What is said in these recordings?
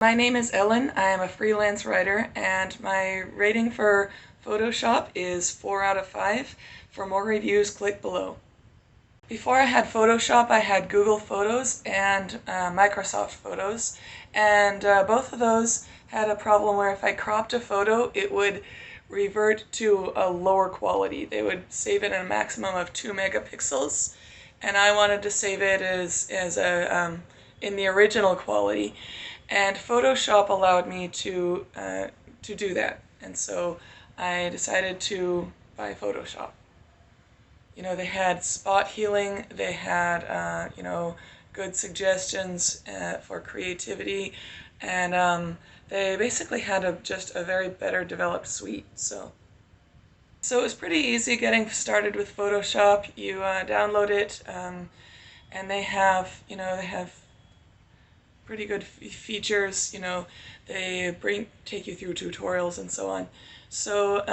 My name is Ellen. I am a freelance writer, and my rating for Photoshop is 4 out of 5. For more reviews, click below. Before I had Photoshop, I had Google Photos and Microsoft Photos, and both of those had a problem where if I cropped a photo, it would revert to a lower quality. They would save it at a maximum of 2 megapixels, and I wanted to save it as in the original quality. And Photoshop allowed me to do that, and so I decided to buy Photoshop. You know, they had spot healing, they had good suggestions for creativity, and they basically had just a very better developed suite. So it was pretty easy getting started with Photoshop. You download it, and they have pretty good features. They take you through tutorials and so on. So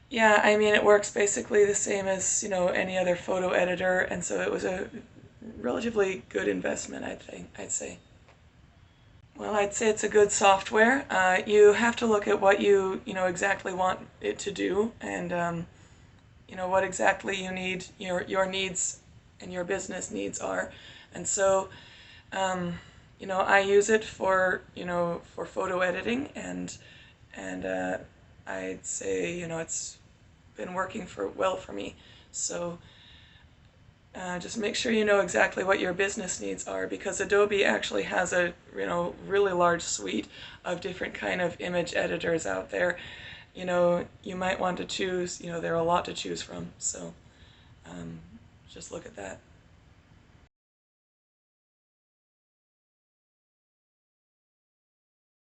yeah, I mean, it works basically the same as any other photo editor, and so it was a relatively good investment, I'd say. Well, I'd say it's a good software. You have to look at what you exactly want it to do, and what exactly you need, your needs and your business needs are. And so I use it for photo editing, and I'd say it's been working well for me. So just make sure you know exactly what your business needs are, because Adobe actually has a really large suite of different kind of image editors out there. You might want to choose. There are a lot to choose from. So just look at that.